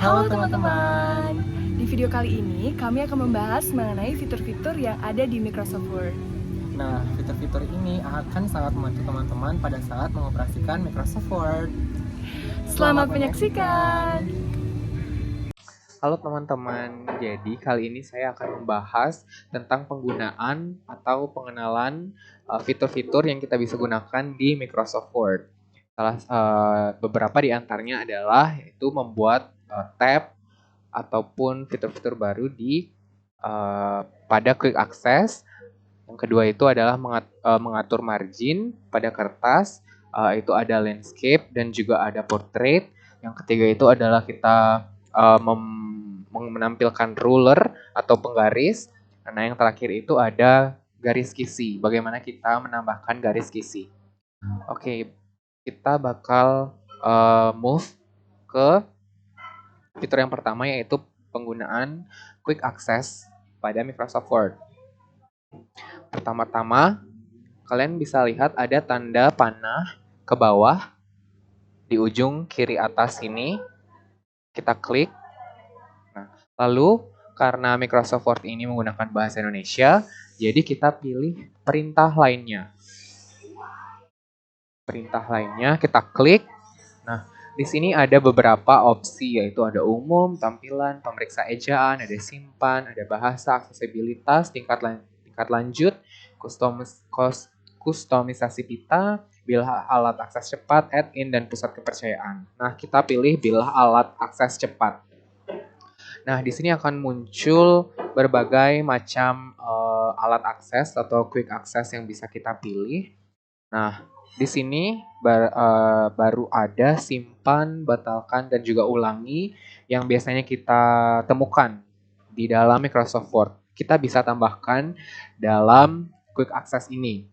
Halo teman-teman, di video kali ini kami akan membahas mengenai fitur-fitur yang ada di Microsoft Word. Nah, fitur-fitur ini akan sangat membantu teman-teman pada saat mengoperasikan Microsoft Word. Selamat menyaksikan! Halo teman-teman, jadi kali ini saya akan membahas tentang penggunaan atau pengenalan fitur-fitur yang kita bisa gunakan di Microsoft Word. Beberapa di antaranya adalah yaitu membuat tab ataupun fitur-fitur baru di pada Quick Access. Yang kedua itu adalah mengatur margin pada kertas, itu ada landscape dan juga ada portrait. Yang ketiga itu adalah kita menampilkan ruler atau penggaris. Nah, yang terakhir itu ada garis kisi. Bagaimana kita menambahkan garis kisi. Oke, kita bakal move ke fitur yang pertama yaitu penggunaan Quick Access pada Microsoft Word. Pertama-tama, kalian bisa lihat ada tanda panah ke bawah di ujung kiri atas ini. Kita klik. Nah, lalu karena Microsoft Word ini menggunakan bahasa Indonesia, jadi kita pilih perintah lainnya. Perintah lainnya kita klik. Nah, di sini ada beberapa opsi yaitu ada umum, tampilan, pemeriksa ejaan, ada simpan, ada bahasa, aksesibilitas, tingkat lanjut, kustomisasi pita, bilah alat akses cepat, add-in, dan pusat kepercayaan. Nah, kita pilih bilah alat akses cepat. Nah, di sini akan muncul berbagai macam alat akses atau quick access yang bisa kita pilih. Nah, di sini baru ada simpan, batalkan, dan juga ulangi yang biasanya kita temukan di dalam Microsoft Word. Kita bisa tambahkan dalam Quick Access ini.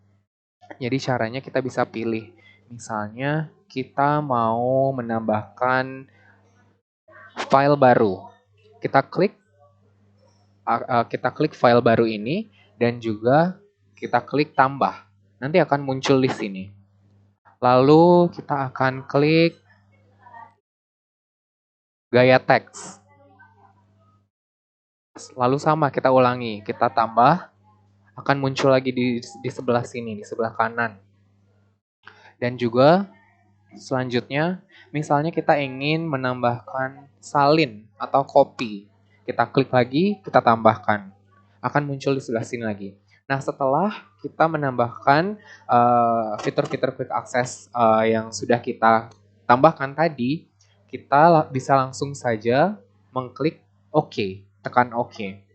Jadi caranya kita bisa pilih. Misalnya kita mau menambahkan file baru. Kita klik file baru ini dan juga kita klik tambah. Nanti akan muncul di sini. Lalu kita akan klik gaya teks. Lalu sama kita ulangi, kita tambah, akan muncul lagi di sebelah sini, di sebelah kanan. Dan juga selanjutnya, misalnya kita ingin menambahkan salin atau copy. Kita klik lagi, kita tambahkan. Akan muncul di sebelah sini lagi. Nah, setelah kita menambahkan fitur-fitur quick access yang sudah kita tambahkan tadi, kita bisa langsung saja mengklik OK, tekan OK.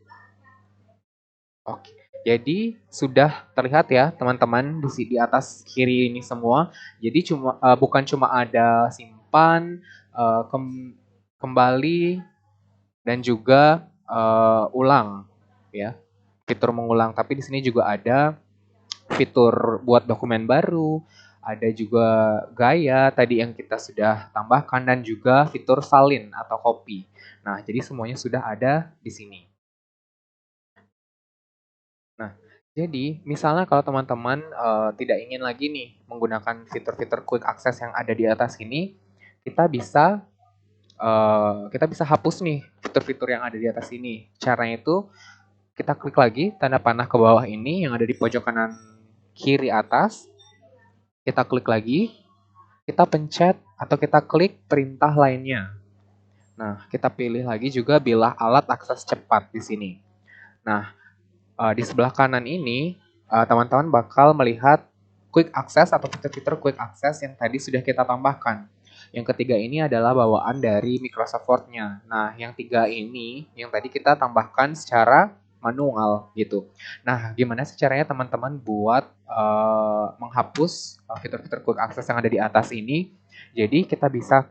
Oke, jadi sudah terlihat ya teman-teman di atas kiri ini semua. Jadi bukan cuma ada simpan, kembali, dan juga ulang ya, fitur mengulang. Tapi di sini juga ada fitur buat dokumen baru, ada juga gaya tadi yang kita sudah tambahkan dan juga fitur salin atau copy. Nah, jadi semuanya sudah ada di sini. Nah, jadi misalnya kalau teman-teman tidak ingin lagi nih menggunakan fitur-fitur quick access yang ada di atas ini, kita bisa hapus nih fitur-fitur yang ada di atas ini. Caranya itu kita klik lagi tanda panah ke bawah ini yang ada di pojok kanan kiri atas. Kita klik lagi, kita pencet atau kita klik perintah lainnya. Nah, kita pilih lagi juga bilah alat akses cepat di sini. Nah, di sebelah kanan ini, teman-teman bakal melihat quick access atau fitur-fitur quick access yang tadi sudah kita tambahkan. Yang ketiga ini adalah bawaan dari Microsoft Word-nya. Nah, yang tiga ini yang tadi kita tambahkan secara manual gitu. Nah, gimana sih caranya teman-teman buat menghapus fitur-fitur quick access yang ada di atas ini? Jadi kita bisa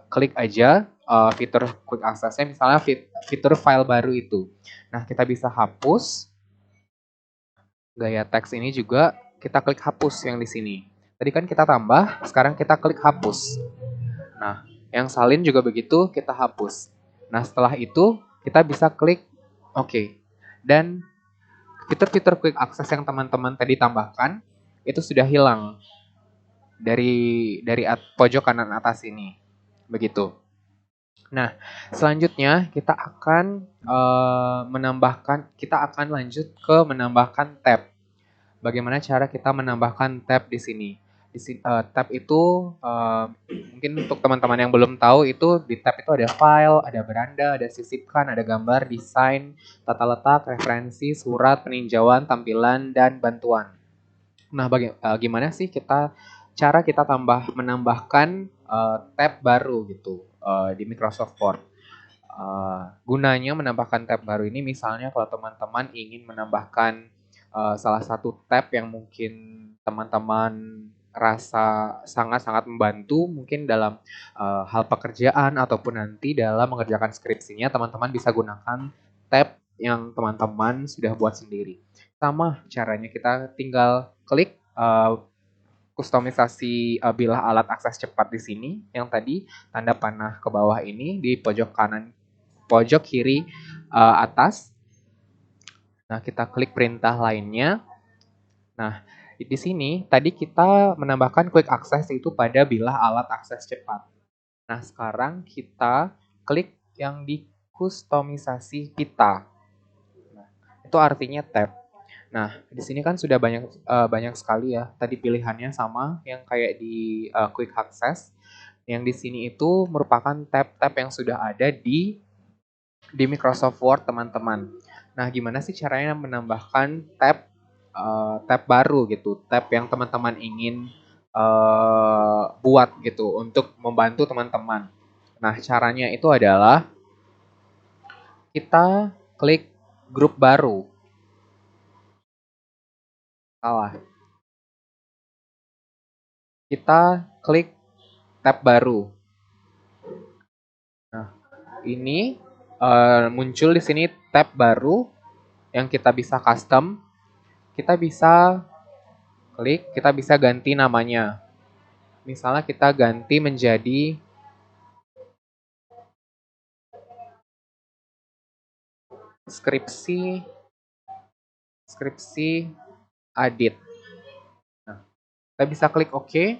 klik aja fitur quick access-nya, misalnya fitur file baru itu. Nah, kita bisa hapus gaya teks ini juga, kita klik hapus yang di sini. Tadi kan kita tambah, sekarang kita klik hapus. Nah, yang salin juga begitu, kita hapus. Nah, setelah itu kita bisa klik OK. Dan fitur-fitur quick access yang teman-teman tadi tambahkan itu sudah hilang dari pojok kanan atas ini. Begitu. Nah, selanjutnya kita akan lanjut ke menambahkan tab. Bagaimana cara kita menambahkan tab di sini? Tab itu mungkin untuk teman-teman yang belum tahu itu di tab itu ada file, ada beranda, ada sisipkan, ada gambar, desain, tata letak, referensi, surat, peninjauan, tampilan, dan bantuan. Nah, gimana sih cara kita menambahkan tab baru gitu di Microsoft Word? Gunanya menambahkan tab baru ini misalnya kalau teman-teman ingin menambahkan salah satu tab yang mungkin teman-teman rasa sangat-sangat membantu mungkin dalam hal pekerjaan ataupun nanti dalam mengerjakan skripsinya, teman-teman bisa gunakan tab yang teman-teman sudah buat sendiri. Sama caranya, kita tinggal klik kustomisasi bilah alat akses cepat di sini yang tadi tanda panah ke bawah ini di pojok kiri atas. Nah, kita klik perintah lainnya. Nah, di sini tadi kita menambahkan quick access itu pada bilah alat akses cepat. Nah, sekarang kita klik yang di kustomisasi pita. Nah, itu artinya tab. Nah, di sini kan sudah banyak sekali ya. Tadi pilihannya sama yang kayak di quick access. Yang di sini itu merupakan tab-tab yang sudah ada di Microsoft Word, teman-teman. Nah, gimana sih caranya menambahkan tab baru gitu, tab yang teman-teman ingin buat gitu untuk membantu teman-teman. Nah, caranya itu adalah kita klik grup baru. Salah. Kita klik tab baru. Nah, ini muncul di sini tab baru yang kita bisa custom. Kita bisa klik, kita bisa ganti namanya. Misalnya kita ganti menjadi skripsi Adit. Nah, kita bisa klik OK.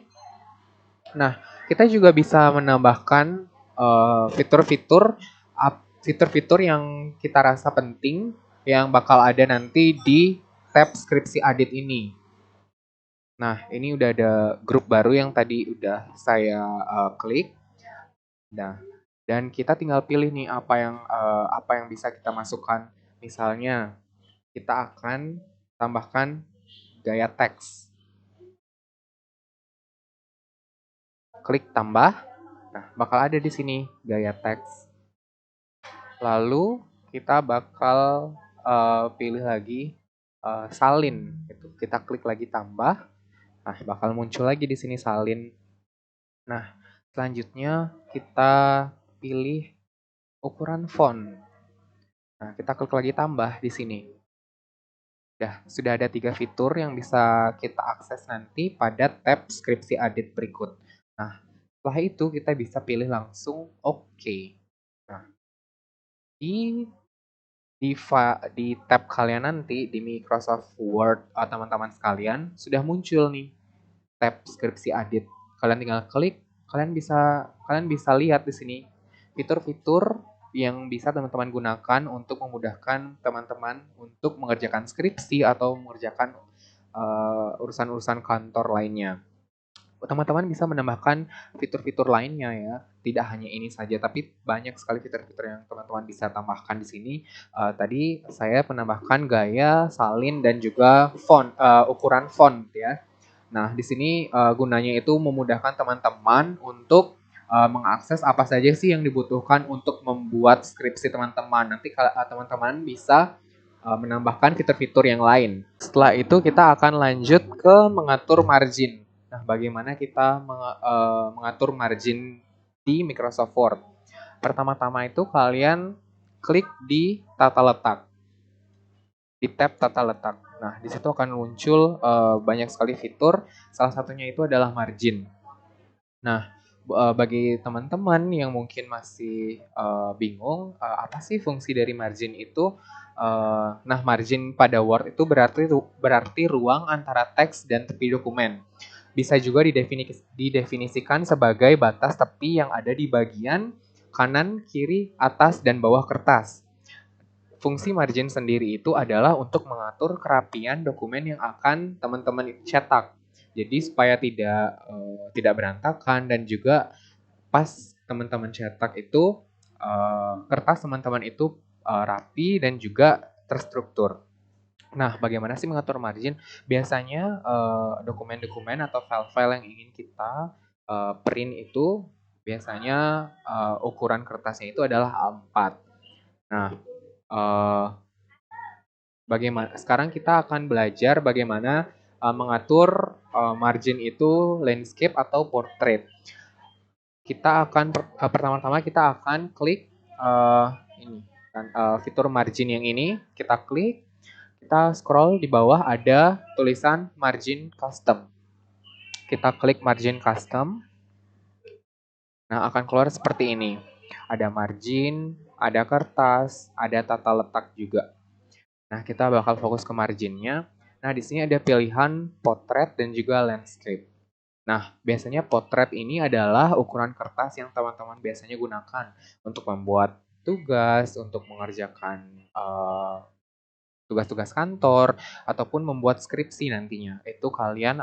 Nah, kita juga bisa menambahkan fitur-fitur yang kita rasa penting yang bakal ada nanti di tab skripsi Adit ini. Nah, ini udah ada grup baru yang tadi udah saya klik. Nah, dan kita tinggal pilih nih apa yang bisa kita masukkan. Misalnya, kita akan tambahkan gaya teks. Klik tambah. Nah, bakal ada di sini gaya teks. Lalu kita bakal pilih lagi salin. Kita klik lagi tambah. Nah, bakal muncul lagi di sini salin. Nah, selanjutnya kita pilih ukuran font. Nah, kita klik lagi tambah di sini. Sudah ada 3 fitur yang bisa kita akses nanti pada tab skripsi Adit berikut. Nah, setelah itu kita bisa pilih langsung OK. Nah, di tab kalian nanti di Microsoft Word teman-teman sekalian sudah muncul nih tab skripsi Adit. Kalian tinggal klik, kalian bisa lihat di sini fitur-fitur yang bisa teman-teman gunakan untuk memudahkan teman-teman untuk mengerjakan skripsi atau mengerjakan urusan-urusan kantor lainnya. Teman-teman bisa menambahkan fitur-fitur lainnya ya. Tidak hanya ini saja, tapi banyak sekali fitur-fitur yang teman-teman bisa tambahkan di sini. Tadi saya menambahkan gaya, salin, dan juga ukuran font ya. Nah, di sini gunanya itu memudahkan teman-teman untuk mengakses apa saja sih yang dibutuhkan untuk membuat skripsi teman-teman. Nanti teman-teman bisa menambahkan fitur-fitur yang lain. Setelah itu kita akan lanjut ke mengatur margin. Nah, bagaimana kita mengatur margin di Microsoft Word? Pertama-tama itu kalian klik di tata letak. Di tab tata letak. Nah, di situ akan muncul banyak sekali fitur. Salah satunya itu adalah margin. Nah, bagi teman-teman yang mungkin masih bingung, apa sih fungsi dari margin itu? Nah, margin pada Word itu berarti ruang antara teks dan tepi dokumen. Bisa juga didefinisikan sebagai batas tepi yang ada di bagian kanan, kiri, atas, dan bawah kertas. Fungsi margin sendiri itu adalah untuk mengatur kerapian dokumen yang akan teman-teman cetak. Jadi supaya tidak berantakan dan juga pas teman-teman cetak itu kertas teman-teman itu rapi dan juga terstruktur. Nah, bagaimana sih mengatur margin? Biasanya dokumen-dokumen atau file-file yang ingin kita print itu biasanya ukuran kertasnya itu adalah A4. Nah, eh, bagaimana? Sekarang kita akan belajar bagaimana mengatur margin itu landscape atau portrait. Kita akan pertama-tama kita akan klik ini fitur margin yang ini, kita klik, kita scroll di bawah ada tulisan margin custom. Kita klik margin custom. Nah, akan keluar seperti ini. Ada margin, ada kertas, ada tata letak juga. Nah, kita bakal fokus ke marginnya. Nah, di sini ada pilihan potret dan juga landscape. Nah, biasanya potret ini adalah ukuran kertas yang teman-teman biasanya gunakan untuk membuat tugas, untuk mengerjakan tugas-tugas kantor, ataupun membuat skripsi nantinya. Itu kalian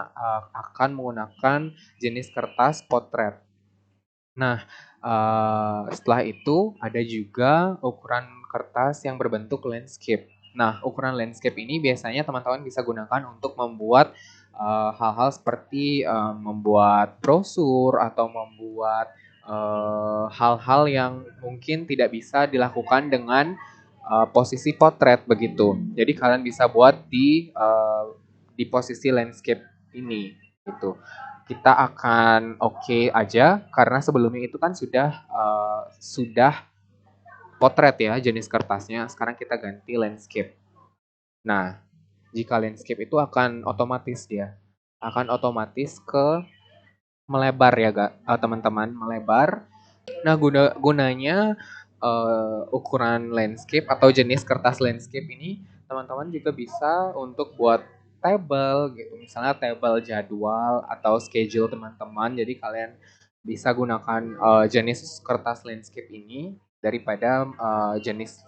akan menggunakan jenis kertas potret. Nah, setelah itu ada juga ukuran kertas yang berbentuk landscape. Nah, ukuran landscape ini biasanya teman-teman bisa gunakan untuk membuat hal-hal seperti membuat brosur atau membuat hal-hal yang mungkin tidak bisa dilakukan dengan posisi potret begitu. Jadi kalian bisa buat di posisi landscape ini gitu. Kita akan oke aja karena sebelumnya itu kan sudah potret ya jenis kertasnya. Sekarang kita ganti landscape. Nah, jika landscape itu akan otomatis ke melebar ya teman-teman, melebar. Nah, gunanya ukuran landscape atau jenis kertas landscape ini teman-teman juga bisa untuk buat table gitu, misalnya table jadwal atau schedule teman-teman. Jadi kalian bisa gunakan jenis kertas landscape ini daripada jenis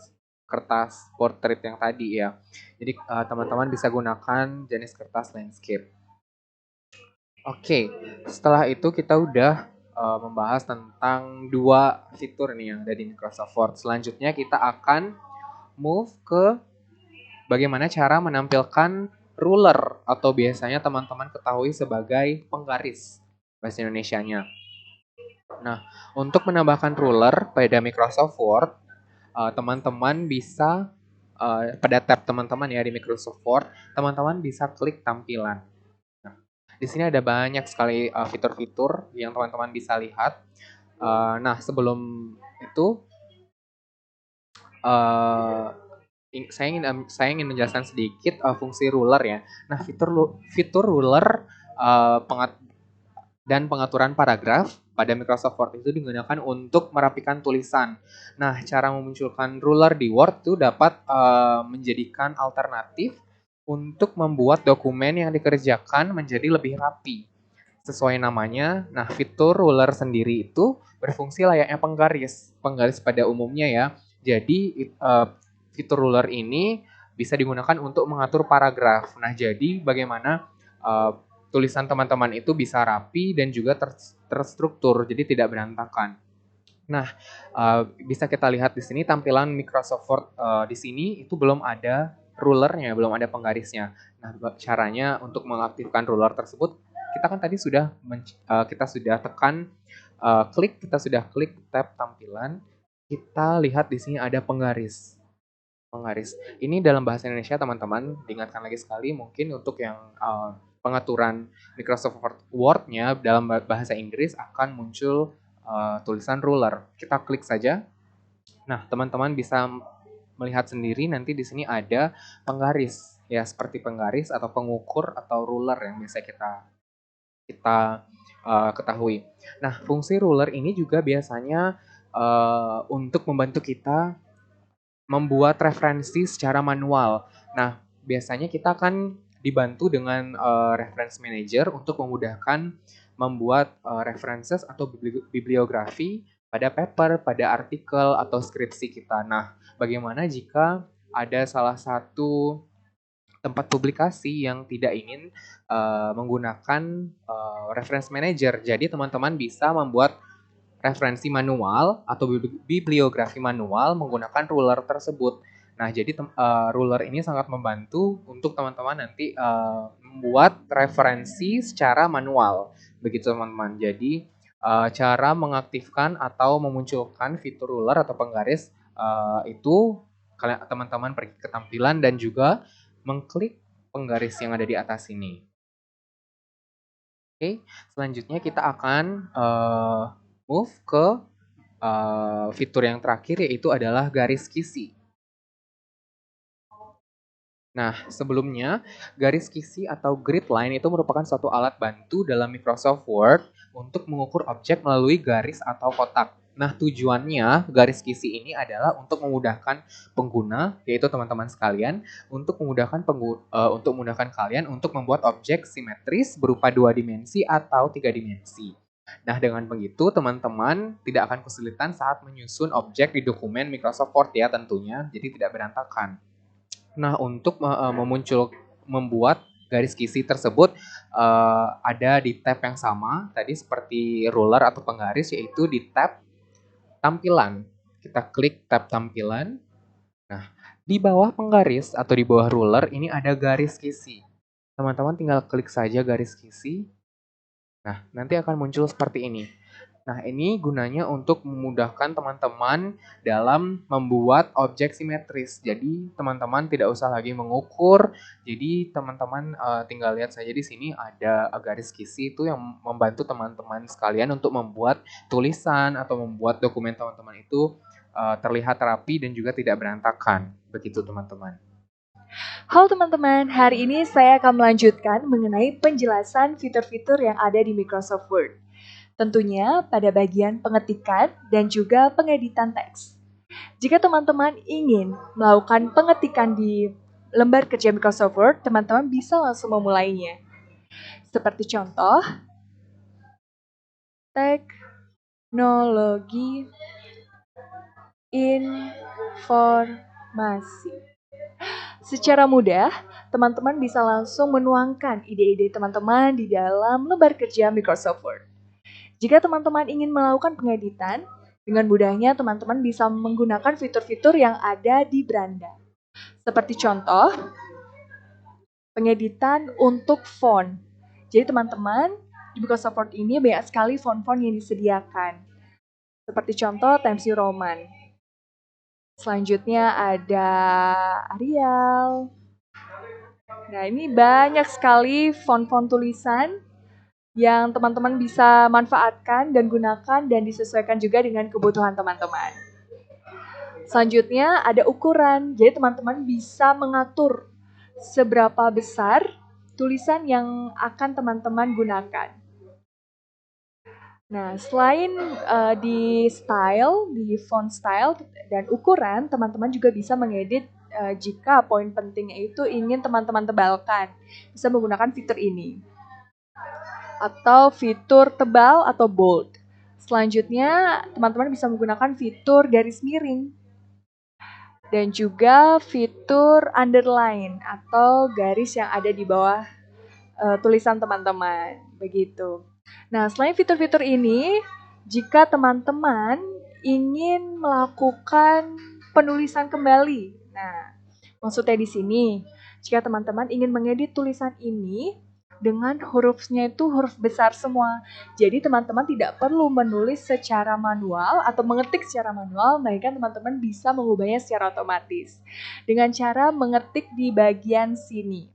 kertas portrait yang tadi ya. Jadi teman-teman bisa gunakan jenis kertas landscape. Oke, setelah itu kita udah membahas tentang dua fitur nih yang ada di Microsoft Word. Selanjutnya kita akan move ke bagaimana cara menampilkan ruler atau biasanya teman-teman ketahui sebagai penggaris bahasa Indonesianya. Nah, untuk menambahkan ruler pada Microsoft Word, teman-teman bisa pada tab teman-teman ya di Microsoft Word, teman-teman bisa klik tampilan. Nah, di sini ada banyak sekali fitur-fitur yang teman-teman bisa lihat. Nah, sebelum itu saya ingin menjelaskan sedikit fungsi ruler ya. Nah, fitur ruler dan pengaturan paragraf pada Microsoft Word itu digunakan untuk merapikan tulisan. Nah, cara memunculkan ruler di Word itu dapat menjadikan alternatif untuk membuat dokumen yang dikerjakan menjadi lebih rapi. Sesuai namanya, nah fitur ruler sendiri itu berfungsi layaknya penggaris pada umumnya ya. Jadi fitur ruler ini bisa digunakan untuk mengatur paragraf. Nah, jadi bagaimana tulisan teman-teman itu bisa rapi dan juga terstruktur, jadi tidak berantakan. Nah, bisa kita lihat di sini tampilan Microsoft Word di sini itu belum ada rulernya, belum ada penggarisnya. Nah, caranya untuk mengaktifkan ruler tersebut, kita kan tadi kita sudah kita sudah klik tab tampilan, kita lihat di sini ada penggaris. Ini dalam bahasa Indonesia teman-teman, diingatkan lagi sekali mungkin untuk yang pengaturan Microsoft Word-nya dalam bahasa Inggris akan muncul tulisan ruler. Kita klik saja. Nah, teman-teman bisa melihat sendiri nanti di sini ada penggaris ya, seperti penggaris atau pengukur atau ruler yang biasa kita ketahui. Nah, fungsi ruler ini juga biasanya untuk membantu kita membuat referensi secara manual. Nah, biasanya kita akan dibantu dengan reference manager untuk memudahkan membuat references atau bibliografi pada paper, pada artikel, atau skripsi kita. Nah, bagaimana jika ada salah satu tempat publikasi yang tidak ingin menggunakan reference manager. Jadi teman-teman bisa membuat referensi manual atau bibliografi manual menggunakan ruler tersebut. Nah, jadi ruler ini sangat membantu untuk teman-teman nanti membuat referensi secara manual. Begitu teman-teman. Jadi cara mengaktifkan atau memunculkan fitur ruler atau penggaris itu kalian teman-teman pergi ke tampilan dan juga mengklik penggaris yang ada di atas ini. Oke, selanjutnya kita akan move ke fitur yang terakhir, yaitu adalah garis kisi. Nah, sebelumnya garis kisi atau grid line itu merupakan suatu alat bantu dalam Microsoft Word untuk mengukur objek melalui garis atau kotak. Nah, tujuannya garis kisi ini adalah untuk memudahkan pengguna, yaitu teman-teman sekalian, untuk memudahkan kalian untuk membuat objek simetris berupa 2 dimensi atau 3 dimensi. Nah, dengan begitu teman-teman tidak akan kesulitan saat menyusun objek di dokumen Microsoft Word ya tentunya, jadi tidak berantakan. Nah, untuk membuat garis kisi tersebut ada di tab yang sama tadi seperti ruler atau penggaris, yaitu di tab tampilan. Kita klik tab tampilan. Nah, di bawah penggaris atau di bawah ruler ini ada garis kisi. Teman-teman tinggal klik saja garis kisi. Nah, nanti akan muncul seperti ini. Nah, ini gunanya untuk memudahkan teman-teman dalam membuat objek simetris. Jadi, teman-teman tidak usah lagi mengukur. Jadi, teman-teman tinggal lihat saja di sini ada garis kisi itu yang membantu teman-teman sekalian untuk membuat tulisan atau membuat dokumen teman-teman itu terlihat rapi dan juga tidak berantakan. Begitu, teman-teman. Halo teman-teman, hari ini saya akan melanjutkan mengenai penjelasan fitur-fitur yang ada di Microsoft Word. Tentunya pada bagian pengetikan dan juga pengeditan teks. Jika teman-teman ingin melakukan pengetikan di lembar kerja Microsoft Word, teman-teman bisa langsung memulainya. Seperti contoh, teknologi informasi. Secara mudah, teman-teman bisa langsung menuangkan ide-ide teman-teman di dalam lembar kerja Microsoft Word. Jika teman-teman ingin melakukan pengeditan, dengan mudahnya teman-teman bisa menggunakan fitur-fitur yang ada di beranda. Seperti contoh, pengeditan untuk font. Jadi teman-teman, di Microsoft Word ini banyak sekali font-font yang disediakan. Seperti contoh Times New Roman. Selanjutnya ada Arial. Nah, ini banyak sekali font-font tulisan yang teman-teman bisa manfaatkan dan gunakan dan disesuaikan juga dengan kebutuhan teman-teman. Selanjutnya ada ukuran, jadi teman-teman bisa mengatur seberapa besar tulisan yang akan teman-teman gunakan. Nah, selain di font style dan ukuran, teman-teman juga bisa mengedit jika poin pentingnya itu ingin teman-teman tebalkan. Bisa menggunakan fitur ini. Atau fitur tebal atau bold. Selanjutnya, teman-teman bisa menggunakan fitur garis miring. Dan juga fitur underline atau garis yang ada di bawah tulisan teman-teman. Begitu. Nah, selain fitur-fitur ini, jika teman-teman ingin melakukan penulisan kembali. Nah, maksudnya di sini, jika teman-teman ingin mengedit tulisan ini, dengan hurufnya itu huruf besar semua. Jadi teman-teman tidak perlu menulis secara manual atau mengetik secara manual, melainkan teman-teman bisa mengubahnya secara otomatis dengan cara mengetik di bagian sini.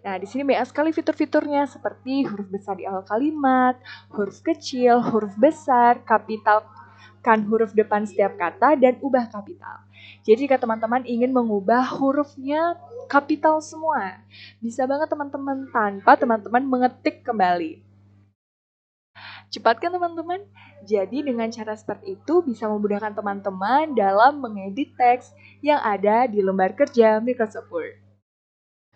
Nah, di sini banyak sekali fitur-fiturnya seperti huruf besar di awal kalimat, huruf kecil, huruf besar, kapitalkan huruf depan setiap kata, dan ubah kapital. Jadi jika teman-teman ingin mengubah hurufnya kapital semua, bisa banget teman-teman tanpa teman-teman mengetik kembali. Cepat kan teman-teman? Jadi dengan cara seperti itu bisa memudahkan teman-teman dalam mengedit teks yang ada di lembar kerja Microsoft Word.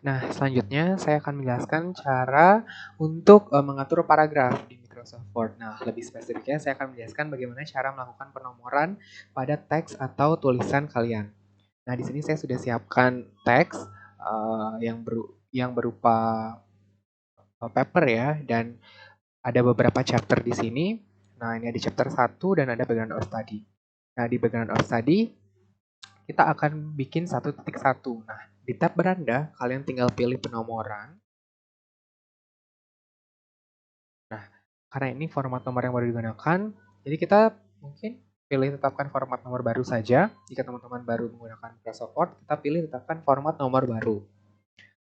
Nah, selanjutnya saya akan menjelaskan cara untuk mengatur paragraf di Microsoft Word. Nah, lebih spesifiknya saya akan menjelaskan bagaimana cara melakukan penomoran pada teks atau tulisan kalian. Nah, di sini saya sudah siapkan teks yang berupa paper ya, dan ada beberapa chapter di sini. Nah, ini ada chapter 1 dan ada background of study. Nah, di background of study kita akan bikin 1.1. Nah, di tab beranda kalian tinggal pilih penomoran. Nah, karena ini format nomor yang baru digunakan, jadi kita mungkin pilih tetapkan format nomor baru saja. Jika teman-teman baru menggunakan Microsoft Word, kita pilih tetapkan format nomor baru.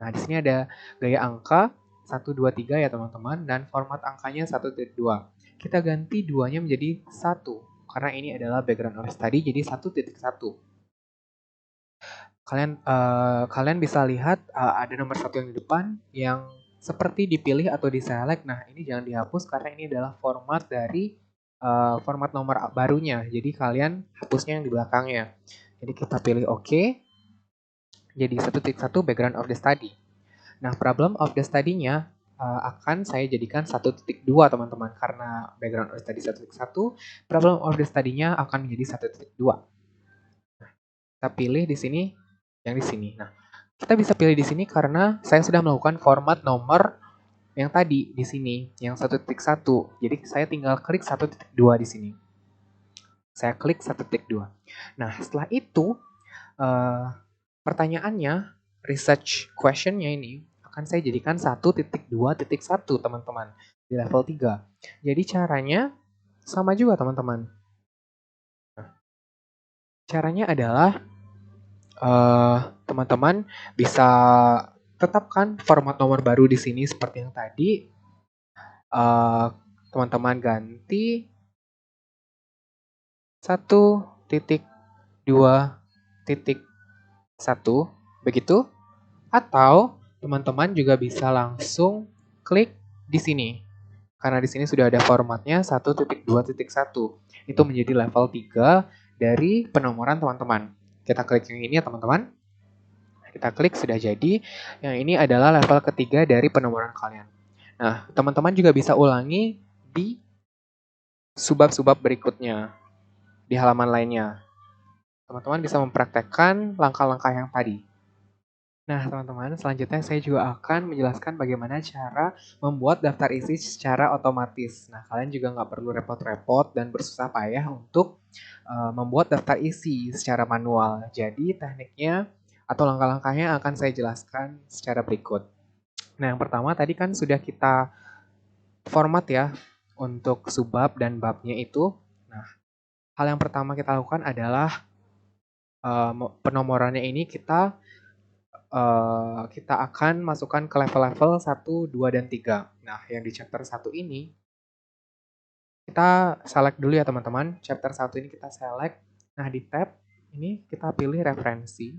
Nah, di sini ada gaya angka 123 ya teman-teman, dan format angkanya 1.2. Kita ganti duanya menjadi 1, karena ini adalah background of study, jadi 1.1. Kalian bisa lihat ada nomor 1 yang di depan yang seperti dipilih atau diselect. Nah, ini jangan dihapus karena ini adalah format dari format nomor barunya. Jadi kalian hapusnya yang di belakangnya. Jadi kita pilih OK. Jadi 1.1 background of the study. Nah, problem of the study-nya akan saya jadikan 1.2 teman-teman, karena background of the study 1.1, problem of the study-nya akan menjadi 1.2. Nah, kita pilih di sini yang di sini. Nah, kita bisa pilih di sini karena saya sudah melakukan format nomor yang tadi di sini, yang 1.1. Jadi saya tinggal klik 1.2 di sini. Saya klik 1.2. Nah, setelah itu pertanyaannya, research question-nya ini akan saya jadikan 1.2.1 teman-teman di level 3. Jadi caranya sama juga teman-teman. Caranya adalah teman-teman bisa tetapkan format nomor baru di sini seperti yang tadi. Teman-teman ganti 1.2.1 begitu, atau teman-teman juga bisa langsung klik di sini. Karena di sini sudah ada formatnya 1.2.1. Itu menjadi level 3 dari penomoran teman-teman. Kita klik yang ini ya teman-teman. Kita klik sudah jadi. Yang ini adalah level ketiga dari penomoran kalian. Nah, teman-teman juga bisa ulangi di subbab-subbab berikutnya di halaman lainnya. Teman-teman bisa mempraktekkan langkah-langkah yang tadi. Nah, teman-teman, selanjutnya saya juga akan menjelaskan bagaimana cara membuat daftar isi secara otomatis. Nah, kalian juga nggak perlu repot-repot dan bersusah payah untuk membuat daftar isi secara manual. Jadi, tekniknya atau langkah-langkahnya akan saya jelaskan secara berikut. Nah, yang pertama tadi kan sudah kita format ya untuk subbab dan babnya itu. Nah, hal yang pertama kita lakukan adalah penomorannya ini kita akan masukkan ke level-level 1, 2, dan 3. Nah, yang di chapter 1 ini, kita select dulu ya teman-teman. Chapter 1 ini kita select. Nah, di tab ini kita pilih referensi.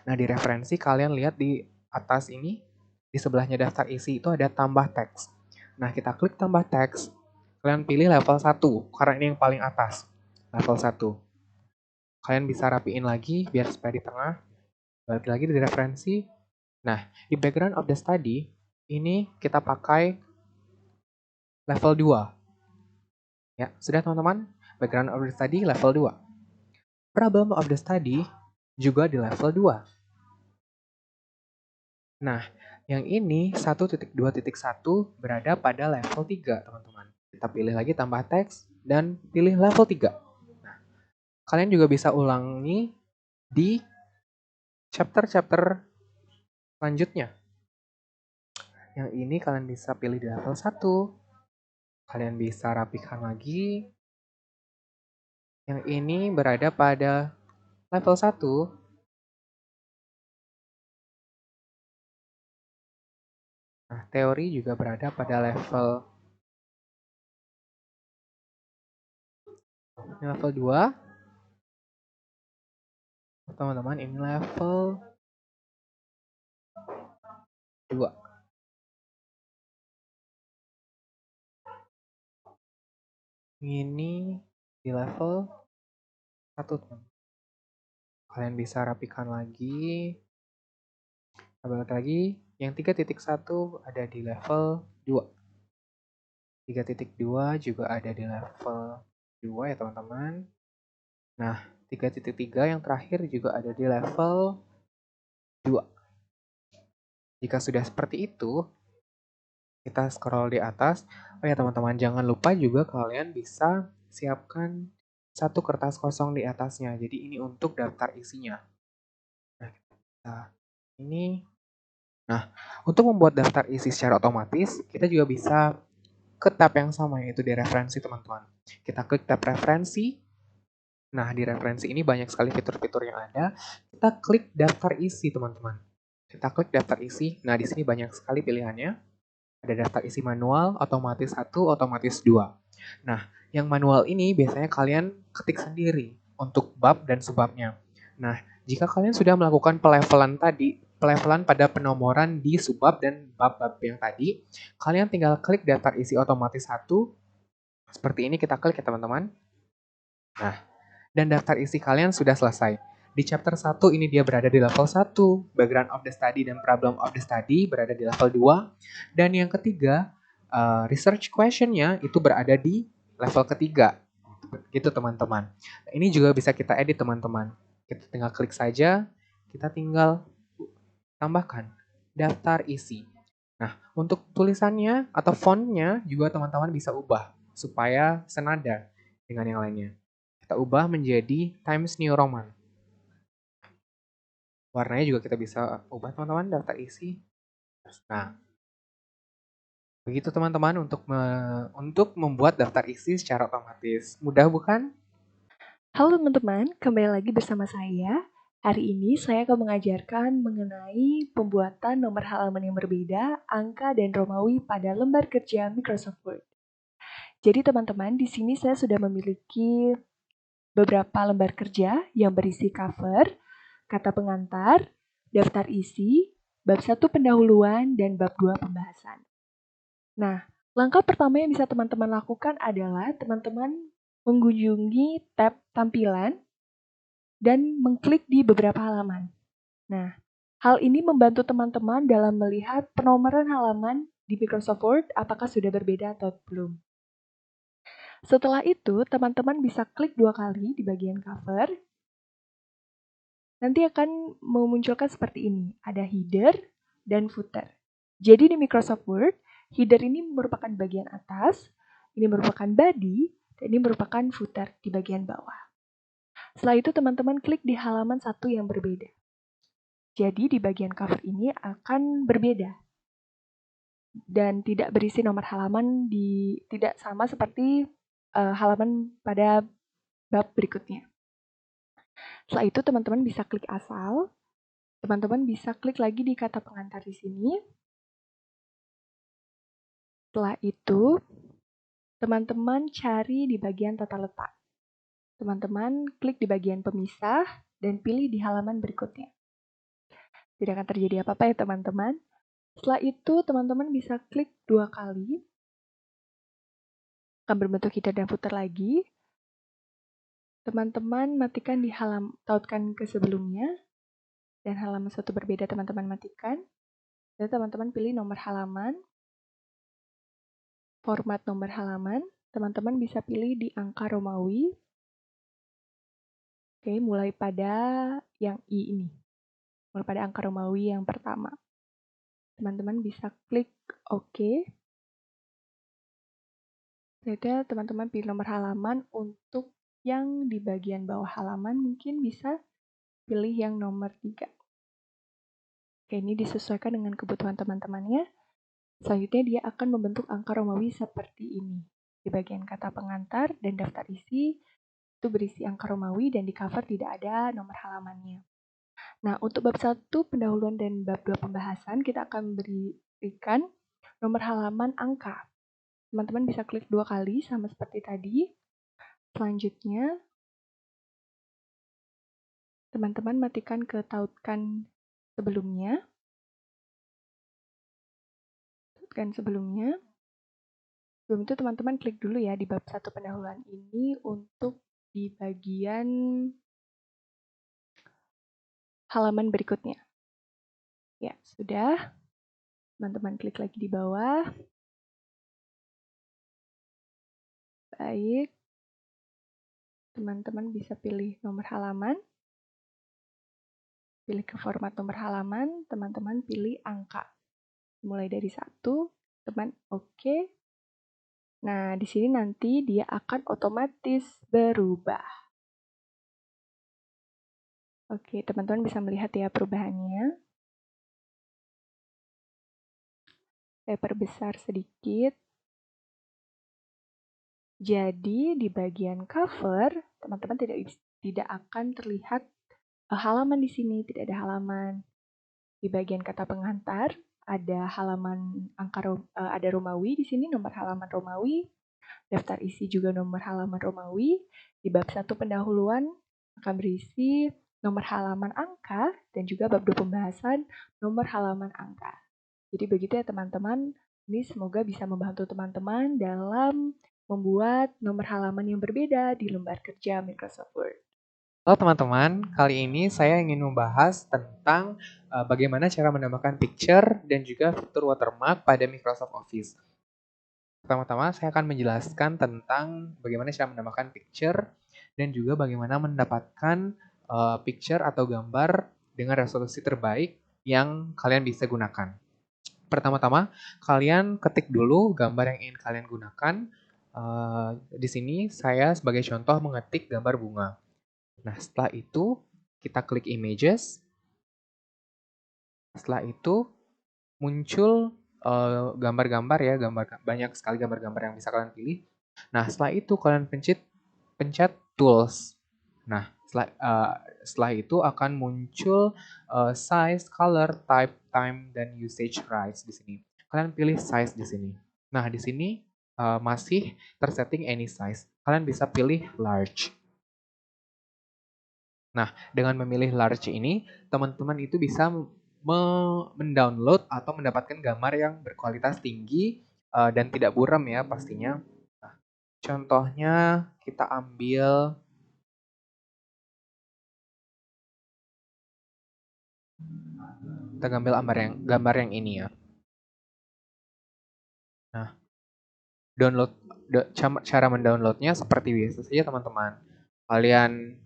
Nah, di referensi kalian lihat di atas ini, di sebelahnya daftar isi itu ada tambah teks. Nah, kita klik tambah teks. Kalian pilih level 1, karena ini yang paling atas. Level 1. Kalian bisa rapiin lagi biar supaya di tengah. Balik lagi di referensi. Nah, di background of the study, ini kita pakai level 2. Ya, sudah teman-teman? Background of the study level 2. Problem of the study juga di level 2. Nah, yang ini 1.2.1 berada pada level 3, teman-teman. Kita pilih lagi tambah teks dan pilih level 3. Nah, kalian juga bisa ulangi di chapter-chapter selanjutnya. Yang ini kalian bisa pilih di level 1. Kalian bisa rapikan lagi. Yang ini berada pada level 1. Nah, teori juga berada pada level 2. Teman-teman, ini level 2. Ini di level 1, teman. Kalian bisa rapikan lagi. Balik lagi, yang 3.1 ada di level 2. 3.2 juga ada di level 2 ya teman-teman. Nah, 3.3 yang terakhir juga ada di level 2. Jika sudah seperti itu, kita scroll di atas. Oh ya teman-teman, jangan lupa juga kalian bisa siapkan satu kertas kosong di atasnya. Jadi ini untuk daftar isinya. Nah, ini. Nah, untuk membuat daftar isi secara otomatis, kita juga bisa ke tab yang sama, yaitu di referensi teman-teman. Kita klik tab referensi. Nah, di referensi ini banyak sekali fitur-fitur yang ada. Kita klik daftar isi teman-teman. Kita klik daftar isi. Nah, di sini banyak sekali pilihannya. Ada daftar isi manual, otomatis 1, otomatis 2. Nah, yang manual ini biasanya kalian ketik sendiri untuk bab dan subbabnya. Nah, jika kalian sudah melakukan pelevelan pada penomoran di subbab dan bab-bab yang tadi, kalian tinggal klik daftar isi otomatis 1. Seperti ini kita klik ya teman-teman. Nah, dan daftar isi kalian sudah selesai. Di chapter 1 ini dia berada di level 1, background of the study dan problem of the study berada di level 2, dan yang ketiga, research question-nya itu berada di level ketiga. Gitu teman-teman. Ini juga bisa kita edit teman-teman. Kita tinggal klik saja, kita tinggal tambahkan daftar isi. Nah, untuk tulisannya atau fontnya juga teman-teman bisa ubah supaya senada dengan yang lainnya. Kita ubah menjadi Times New Roman. Warnanya juga kita bisa ubah teman-teman, daftar isi. Nah, begitu teman-teman untuk membuat daftar isi secara otomatis. Mudah bukan? Halo teman-teman, kembali lagi bersama saya. Hari ini saya akan mengajarkan mengenai pembuatan nomor halaman yang berbeda, angka dan Romawi pada lembar kerja Microsoft Word. Jadi teman-teman, di sini saya sudah memiliki beberapa lembar kerja yang berisi cover, kata pengantar, daftar isi, bab 1 pendahuluan, dan bab 2 pembahasan. Nah, langkah pertama yang bisa teman-teman lakukan adalah teman-teman mengunjungi tab tampilan dan mengklik di beberapa halaman. Nah, hal ini membantu teman-teman dalam melihat penomoran halaman di Microsoft Word apakah sudah berbeda atau belum. Setelah itu, teman-teman bisa klik 2 kali di bagian cover. Nanti akan memunculkan seperti ini, ada header dan footer. Jadi di Microsoft Word, header ini merupakan bagian atas, ini merupakan body, dan ini merupakan footer di bagian bawah. Setelah itu teman-teman klik di halaman 1 yang berbeda. Jadi di bagian cover ini akan berbeda dan tidak berisi nomor halaman tidak sama seperti halaman pada bab berikutnya. Setelah itu teman-teman bisa klik asal, teman-teman bisa klik lagi di kata pengantar di sini. Setelah itu teman-teman cari di bagian tata letak. Teman-teman klik di bagian pemisah dan pilih di halaman berikutnya. Tidak akan terjadi apa-apa ya teman-teman. Setelah itu teman-teman bisa klik 2 kali. Akan berbentuk header dan footer lagi. Teman-teman matikan di tautkan ke sebelumnya. Dan halaman 1 berbeda teman-teman matikan. Dan teman-teman pilih nomor halaman. Format nomor halaman. Teman-teman bisa pilih di angka Romawi. Oke, mulai pada yang I ini. Mulai pada angka Romawi yang pertama. Teman-teman bisa klik OK. Setelah teman-teman pilih nomor halaman untuk yang di bagian bawah halaman mungkin bisa pilih yang nomor 3. Oke, ini disesuaikan dengan kebutuhan teman-temannya. Selanjutnya dia akan membentuk angka Romawi seperti ini. Di bagian kata pengantar dan daftar isi itu berisi angka Romawi dan di cover tidak ada nomor halamannya. Nah, untuk bab 1 pendahuluan dan bab 2 pembahasan kita akan berikan nomor halaman angka. Teman-teman bisa klik 2 kali sama seperti tadi. Selanjutnya, teman-teman matikan ke tautkan sebelumnya. Sebelum itu teman-teman klik dulu ya di bab 1 pendahuluan ini untuk di bagian halaman berikutnya. Ya, sudah. Teman-teman klik lagi di bawah. Baik. Teman-teman bisa pilih nomor halaman. Pilih ke format nomor halaman, teman-teman pilih angka. Mulai dari 1, teman oke. Nah, di sini nanti dia akan otomatis berubah. Oke, teman-teman bisa melihat ya perubahannya. Saya perbesar sedikit. Jadi di bagian cover, teman-teman tidak akan terlihat halaman di sini, tidak ada halaman. Di bagian kata pengantar ada halaman ada Romawi di sini, nomor halaman Romawi. Daftar isi juga nomor halaman Romawi. Di bab 1 pendahuluan akan berisi nomor halaman angka dan juga bab 2 pembahasan nomor halaman angka. Jadi begitu ya teman-teman. Ini semoga bisa membantu teman-teman dalam membuat nomor halaman yang berbeda di lembar kerja Microsoft Word. Halo teman-teman, kali ini saya ingin membahas tentang bagaimana cara menambahkan picture dan juga fitur watermark pada Microsoft Office. Pertama-tama saya akan menjelaskan tentang bagaimana cara menambahkan picture dan juga bagaimana mendapatkan picture atau gambar dengan resolusi terbaik yang kalian bisa gunakan. Pertama-tama, kalian ketik dulu gambar yang ingin kalian gunakan. Di sini saya sebagai contoh mengetik gambar bunga. Nah, setelah itu kita klik images. Setelah itu muncul gambar-gambar ya, banyak sekali gambar-gambar yang bisa kalian pilih. Nah, setelah itu kalian pencet tools. Nah, setelah itu akan muncul size, color, type, time, dan usage rights di sini. Kalian pilih size di sini. Nah, di sini masih tersetting any size. Kalian bisa pilih large. Nah, dengan memilih large ini, teman-teman itu bisa mendownload atau mendapatkan gambar yang berkualitas tinggi dan tidak buram ya pastinya. Nah, contohnya kita ambil gambar yang ini ya. Nah, cara mendownloadnya seperti biasa saja teman-teman. Kalian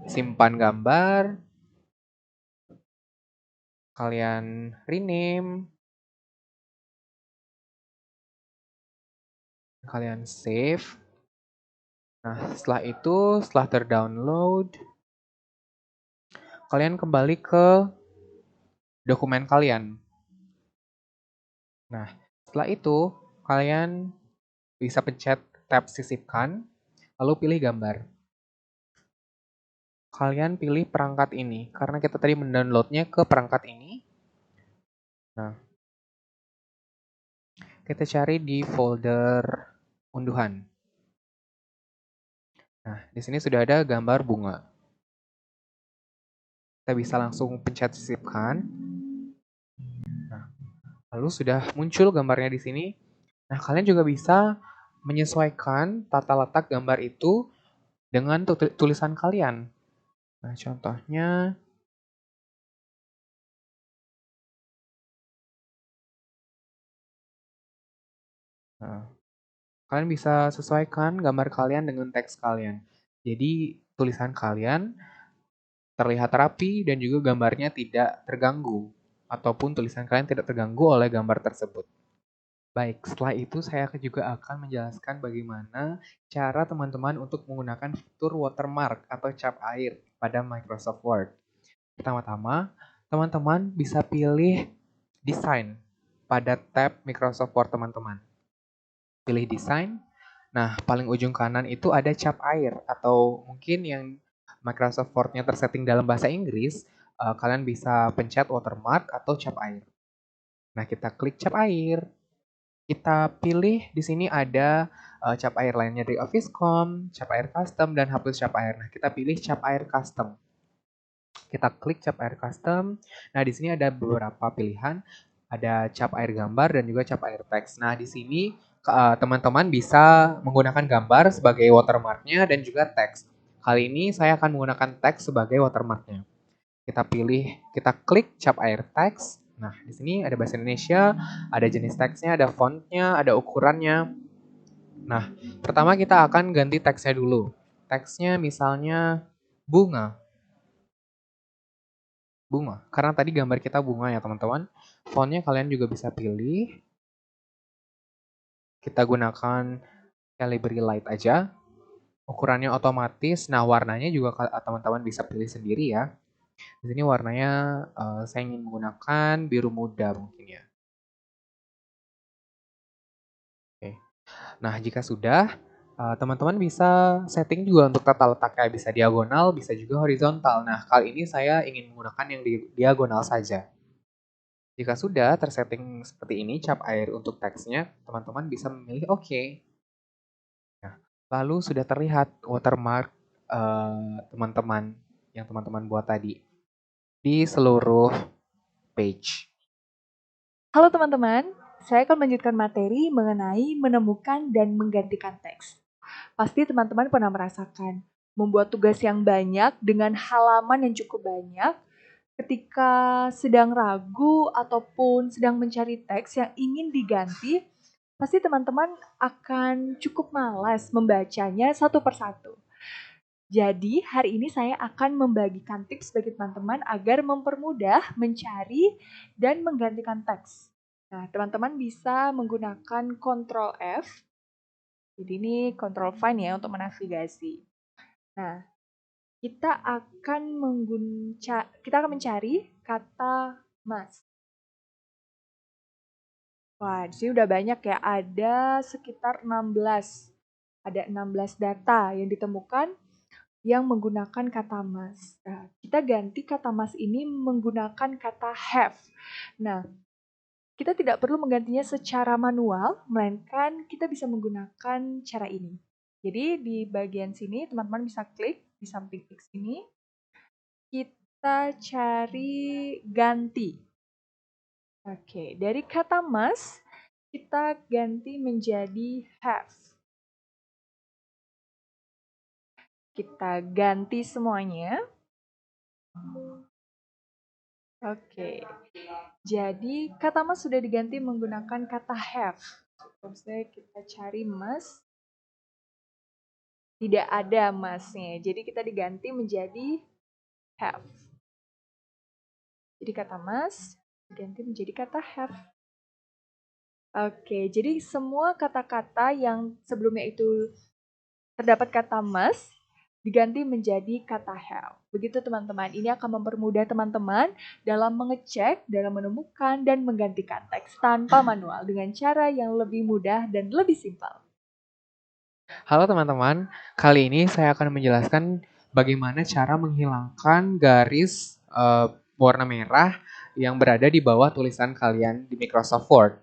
simpan gambar, kalian rename, kalian save. Nah, setelah terdownload, kalian kembali ke dokumen kalian. Nah, setelah itu kalian bisa pencet tab sisipkan, lalu pilih gambar. Kalian pilih perangkat ini, karena kita tadi mendownloadnya ke perangkat ini. Nah, kita cari di folder unduhan. Nah, di sini sudah ada gambar bunga. Kita bisa langsung pencet sisipkan. Nah, lalu sudah muncul gambarnya di sini. Nah, kalian juga bisa menyesuaikan tata letak gambar itu dengan tulisan kalian. Nah, contohnya kalian bisa sesuaikan gambar kalian dengan teks kalian. Jadi, tulisan kalian terlihat rapi dan juga gambarnya tidak terganggu ataupun tulisan kalian tidak terganggu oleh gambar tersebut. Baik, setelah itu saya juga akan menjelaskan bagaimana cara teman-teman untuk menggunakan fitur watermark atau cap air pada Microsoft Word. Pertama-tama, teman-teman bisa pilih desain pada tab Microsoft Word teman-teman. Pilih desain. Nah, paling ujung kanan itu ada cap air atau mungkin yang Microsoft Word-nya tersetting dalam bahasa Inggris, kalian bisa pencet watermark atau cap air. Nah, kita klik cap air. Kita pilih di sini ada cap air lainnya dari Office.com, cap air custom, dan hapus cap air. Nah, kita pilih cap air custom. Kita klik cap air custom. Nah, di sini ada beberapa pilihan. Ada cap air gambar dan juga cap air teks. Nah, di sini teman-teman bisa menggunakan gambar sebagai watermarknya dan juga teks. Kali ini saya akan menggunakan teks sebagai watermarknya. Kita klik cap air teks. Nah, di sini ada bahasa Indonesia, ada jenis teksnya, ada fontnya, ada ukurannya. Nah, pertama kita akan ganti teksnya dulu. Teksnya misalnya bunga. Bunga. Karena tadi gambar kita bunga ya teman-teman. Fontnya kalian juga bisa pilih. Kita gunakan Calibri Light aja. Ukurannya otomatis. Nah, warnanya juga teman-teman bisa pilih sendiri ya. Di sini warnanya saya ingin menggunakan biru muda mungkin ya. Oke. Nah, jika sudah, teman-teman bisa setting juga untuk tata letaknya. Bisa diagonal, bisa juga horizontal. Nah, kali ini saya ingin menggunakan yang diagonal saja. Jika sudah tersetting seperti ini, cap air untuk teksnya, teman-teman bisa memilih OK. Nah, lalu sudah terlihat watermark teman-teman yang teman-teman buat tadi di seluruh page. Halo teman-teman, saya akan melanjutkan materi mengenai menemukan dan menggantikan teks. Pasti teman-teman pernah merasakan membuat tugas yang banyak dengan halaman yang cukup banyak ketika sedang ragu ataupun sedang mencari teks yang ingin diganti, pasti teman-teman akan cukup malas membacanya satu persatu. Jadi hari ini saya akan membagikan tips bagi teman-teman agar mempermudah mencari dan menggantikan teks. Nah, teman-teman bisa menggunakan Ctrl F. Jadi ini Ctrl Find ya untuk menavigasi. Nah, kita akan mencari kata mas. Wah, di sini udah banyak ya. Ada sekitar 16. Ada 16 data yang ditemukan yang menggunakan kata mas. Nah, kita ganti kata mas ini menggunakan kata have. Nah, kita tidak perlu menggantinya secara manual, melainkan kita bisa menggunakan cara ini. Jadi di bagian sini teman-teman bisa klik di samping X ini. Kita cari ganti. Oke, dari kata must kita ganti menjadi have. Kita ganti semuanya. Oke, jadi kata must sudah diganti menggunakan kata have. Terus kita cari must. Tidak ada must-nya, jadi kita diganti menjadi have. Jadi kata must diganti menjadi kata have. Oke, jadi semua kata-kata yang sebelumnya itu terdapat kata must diganti menjadi kata have. Begitu teman-teman, ini akan mempermudah teman-teman dalam mengecek, dalam menemukan, dan menggantikan teks tanpa manual dengan cara yang lebih mudah dan lebih simpel. Halo teman-teman, kali ini saya akan menjelaskan bagaimana cara menghilangkan garis warna merah yang berada di bawah tulisan kalian di Microsoft Word.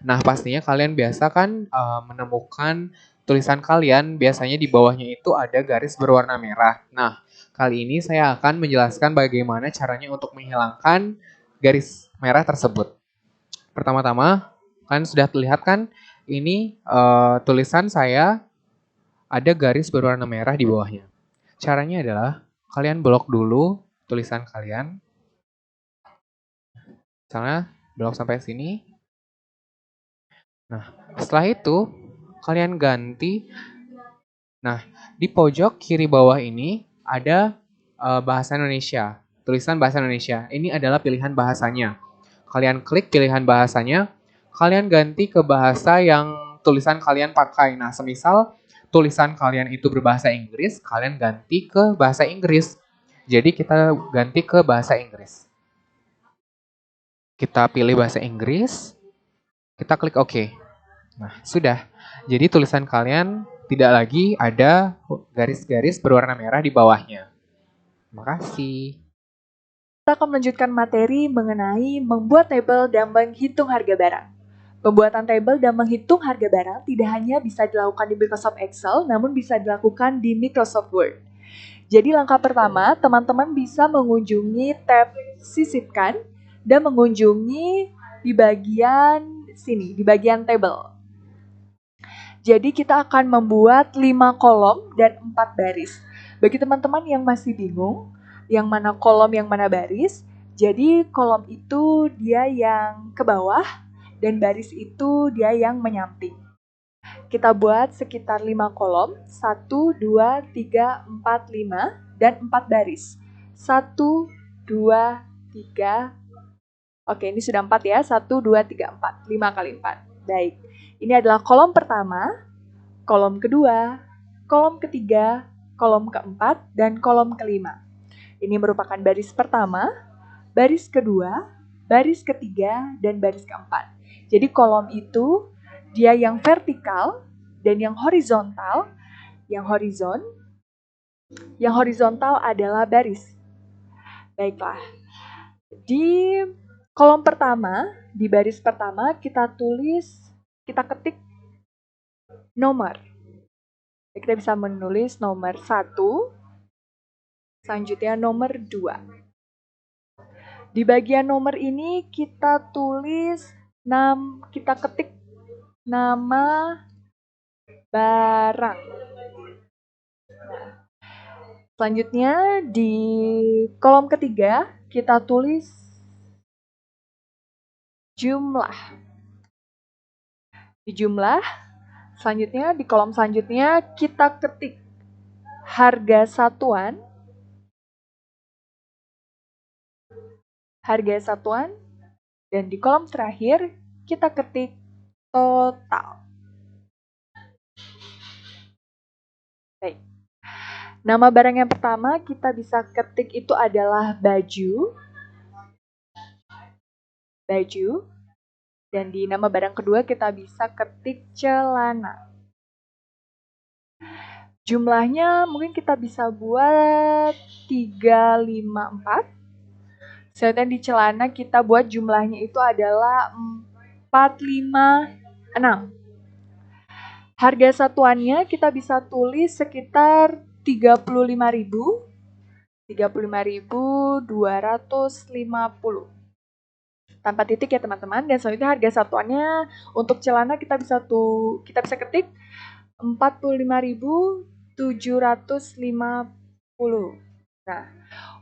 Nah, pastinya kalian biasa kan menemukan tulisan kalian, biasanya di bawahnya itu ada garis berwarna merah. Nah, kali ini saya akan menjelaskan bagaimana caranya untuk menghilangkan garis merah tersebut. Pertama-tama, kalian sudah terlihat kan, ini tulisan saya ada garis berwarna merah di bawahnya. Caranya adalah kalian blok dulu tulisan kalian. Misalnya blok sampai sini. Nah, setelah itu kalian ganti. Nah, di pojok kiri bawah ini ada bahasa Indonesia. Tulisan bahasa Indonesia. Ini adalah pilihan bahasanya. Kalian klik pilihan bahasanya. Kalian ganti ke bahasa yang tulisan kalian pakai. Nah, semisal tulisan kalian itu berbahasa Inggris, kalian ganti ke bahasa Inggris. Jadi kita ganti ke bahasa Inggris. Kita pilih bahasa Inggris, kita klik OK. Nah, sudah. Jadi tulisan kalian tidak lagi ada garis-garis berwarna merah di bawahnya. Terima kasih. Kita akan melanjutkan materi mengenai membuat tabel dan menghitung harga barang. Pembuatan tabel dan menghitung harga barang tidak hanya bisa dilakukan di Microsoft Excel, namun bisa dilakukan di Microsoft Word. Jadi langkah pertama, teman-teman bisa mengunjungi tab Sisipkan dan mengunjungi di bagian sini, di bagian table. Jadi kita akan membuat 5 kolom dan 4 baris. Bagi teman-teman yang masih bingung, yang mana kolom, yang mana baris, Jadi kolom itu dia yang ke bawah dan baris itu dia yang menyamping. Kita buat sekitar 5 kolom, 1, 2, 3, 4, 5, dan 4 baris. 1, 2, 3, oke ini sudah 4 ya, 1, 2, 3, 4, 5 kali 4. Baik, ini adalah kolom pertama, kolom kedua, kolom ketiga, kolom keempat, dan kolom kelima. Ini merupakan baris pertama, baris kedua, baris ketiga, dan baris keempat. Jadi kolom itu dia yang vertikal dan yang horizontal. Yang horizontal adalah baris. Baiklah. Di kolom pertama, di baris pertama kita ketik nomor. Kita bisa menulis nomor 1, selanjutnya nomor 2. Di bagian nomor ini kita ketik nama barang. Selanjutnya di kolom ketiga kita tulis jumlah. Di jumlah, selanjutnya di kolom selanjutnya kita ketik harga satuan. Dan di kolom terakhir kita ketik total. Baik. Nama barang yang pertama kita bisa ketik itu adalah baju. Dan di nama barang kedua kita bisa ketik celana. Jumlahnya mungkin kita bisa buat 3, 5, 4. Sedangkan di celana kita buat jumlahnya itu adalah 4, 5, 6. Harga satuannya kita bisa tulis sekitar 35.000. 35.250. Tanpa titik ya teman-teman. Dan selanjutnya harga satuannya untuk celana kita bisa ketik 45.750. Nah,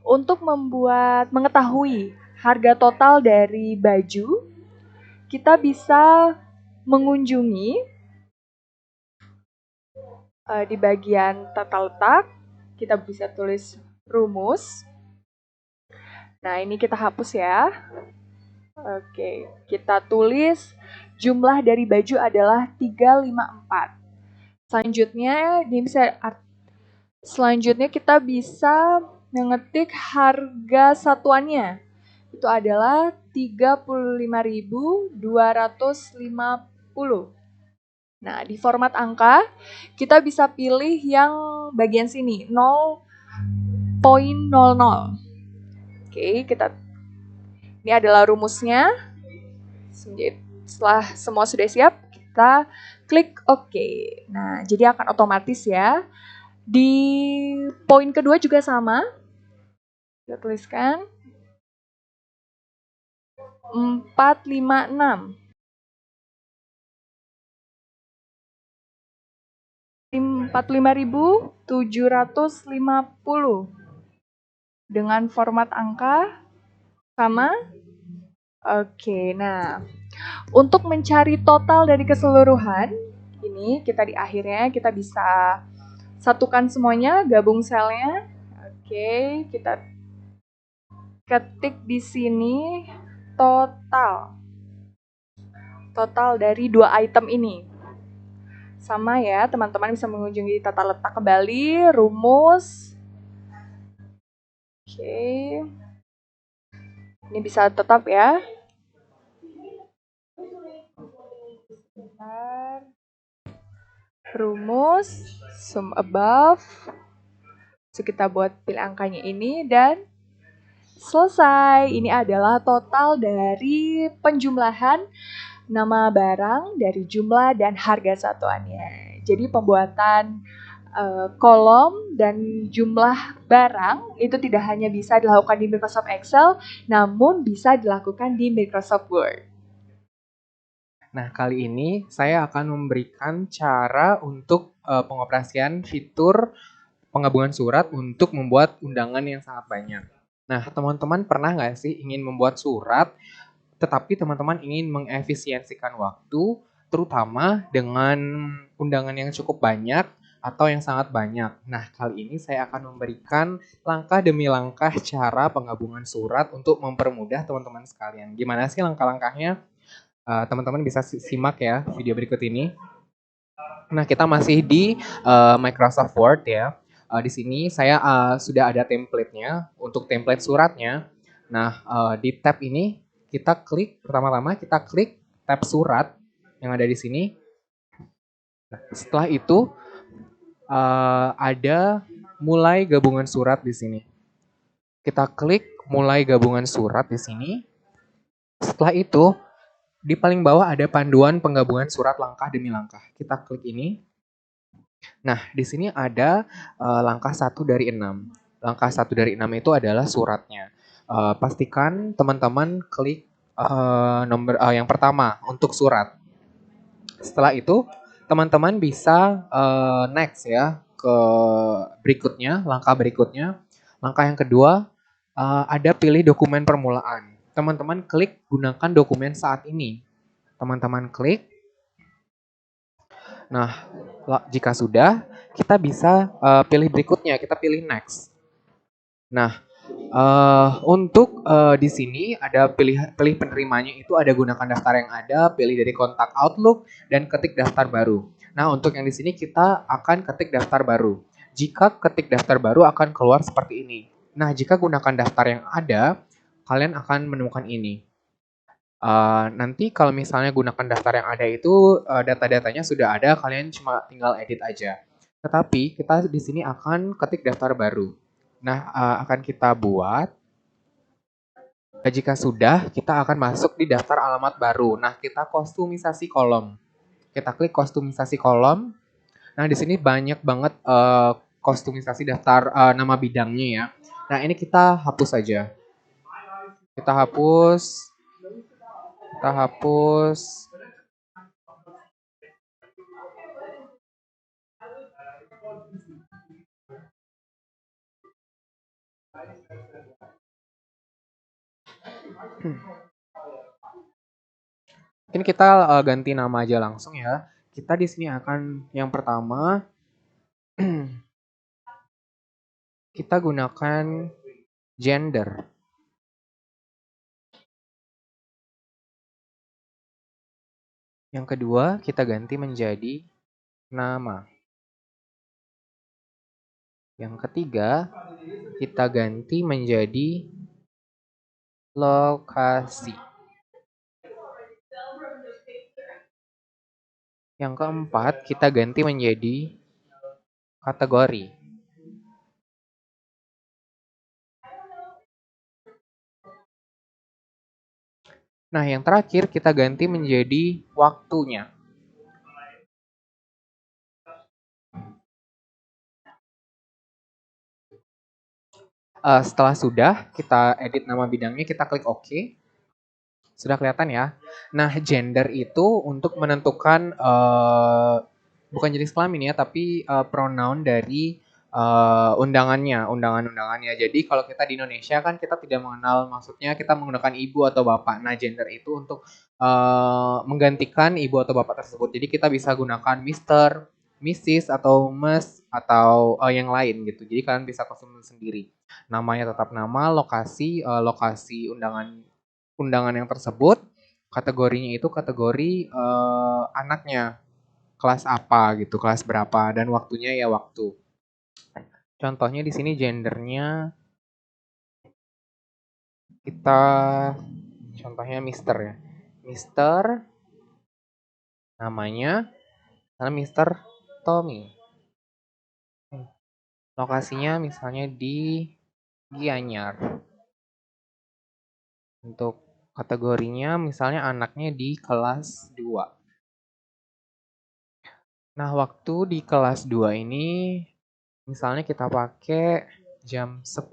untuk mengetahui harga total dari baju, kita bisa mengunjungi di bagian tata letak, kita bisa tulis rumus. Nah, ini kita hapus ya. Oke, kita tulis jumlah dari baju adalah 354. Selanjutnya kita bisa mengetik harga satuannya. Itu adalah 35.250. Nah, di format angka kita bisa pilih yang bagian sini 0.00. Oke, ini adalah rumusnya. Setelah semua sudah siap, kita klik OK. Nah, jadi akan otomatis ya. Di poin kedua juga sama. Kita tuliskan 456. 45.750 dengan format angka sama. Oke, nah untuk mencari total dari keseluruhan ini kita di akhirnya kita bisa satukan semuanya, gabung selnya. Oke, kita ketik di sini total dari dua item ini. Sama ya, teman-teman bisa mengunjungi tata letak kembali, rumus. Oke. Ini bisa tetap ya. Rumus, sum above. So, kita buat pilih angkanya ini dan selesai. Ini adalah total dari penjumlahan nama barang dari jumlah dan harga satuannya. Jadi pembuatan kolom dan jumlah barang itu tidak hanya bisa dilakukan di Microsoft Excel, namun bisa dilakukan di Microsoft Word. Nah, kali ini saya akan memberikan cara untuk pengoperasian fitur penggabungan surat untuk membuat undangan yang sangat banyak. Nah, teman-teman pernah nggak sih ingin membuat surat, tetapi teman-teman ingin mengefisiensikan waktu, terutama dengan undangan yang cukup banyak atau yang sangat banyak. Nah, kali ini saya akan memberikan langkah demi langkah cara penggabungan surat untuk mempermudah teman-teman sekalian. Gimana sih langkah-langkahnya? Teman-teman bisa simak ya video berikut ini. Nah, kita masih di Microsoft Word ya. Di sini saya sudah ada template-nya untuk template suratnya. Nah, di tab ini kita klik pertama-tama kita klik tab surat yang ada di sini. Nah, setelah itu ada mulai gabungan surat di sini. Kita klik mulai gabungan surat di sini. Setelah itu di paling bawah ada panduan penggabungan surat langkah demi langkah. Kita klik ini. Nah, di sini ada langkah 1 dari 6. Langkah 1 dari 6 itu adalah suratnya. Pastikan teman-teman klik nomor yang pertama untuk surat. Setelah itu, teman-teman bisa next ya ke berikutnya, langkah berikutnya. Langkah yang kedua, ada pilih dokumen permulaan. Teman-teman klik gunakan dokumen saat ini. Teman-teman klik. Nah, jika sudah, kita bisa pilih berikutnya, kita pilih next. Nah, untuk di sini ada pilih penerimanya itu ada gunakan daftar yang ada, pilih dari kontak Outlook dan ketik daftar baru. Nah, untuk yang di sini kita akan ketik daftar baru. Jika ketik daftar baru akan keluar seperti ini. Nah, jika gunakan daftar yang ada, kalian akan menemukan ini. Nanti kalau misalnya gunakan daftar yang ada itu data-datanya sudah ada, kalian cuma tinggal edit aja. Tetapi kita di sini akan ketik daftar baru. Nah, akan kita buat. Jika sudah, kita akan masuk di daftar alamat baru. Nah, kita kostumisasi kolom. Kita klik kostumisasi kolom. Nah, di sini banyak banget kostumisasi daftar nama bidangnya ya. Nah, ini kita hapus saja. Kita hapus. Kita hapus. Mungkin kita ganti nama aja langsung ya. Kita di sini akan yang pertama kita gunakan gender. Yang kedua kita ganti menjadi nama. Yang ketiga kita ganti menjadi lokasi. Yang keempat, kita ganti menjadi kategori. Nah, yang terakhir kita ganti menjadi waktunya. Setelah sudah, kita edit nama bidangnya, kita klik OK. Sudah kelihatan ya. Nah, gender itu untuk menentukan bukan jenis kelamin ya, tapi pronoun dari undangannya. Jadi kalau kita di Indonesia kan kita tidak mengenal, maksudnya kita menggunakan ibu atau bapak. Nah, gender itu untuk menggantikan ibu atau bapak tersebut. Jadi kita bisa gunakan Mister, Mrs. atau Miss atau yang lain gitu. Jadi kalian bisa custom sendiri. Namanya tetap nama, lokasi undangan yang tersebut, kategorinya itu kategori anaknya, kelas apa gitu, kelas berapa, dan waktunya ya waktu. Contohnya di sini gendernya kita contohnya Mister ya. Mister namanya adalah Mister Tommy. Lokasinya misalnya di Gianyar. Untuk kategorinya misalnya anaknya di kelas 2. Nah, waktu di kelas 2 ini misalnya kita pakai jam 10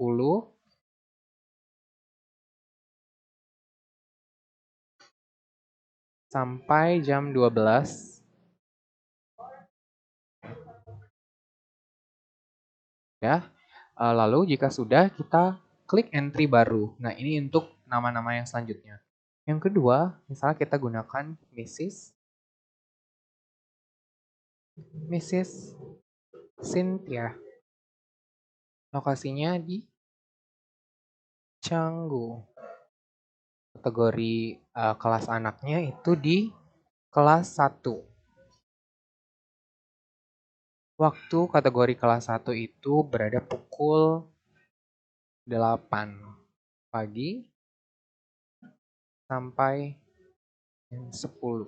sampai jam 12. Ya. Lalu jika sudah kita klik entry baru. Nah, ini untuk nama-nama yang selanjutnya. Yang kedua, misalnya kita gunakan Mrs. Cynthia. Lokasinya di Canggu. Kategori kelas anaknya itu di kelas 1. Waktu kategori kelas 1 itu berada pukul 8 pagi sampai jam 10.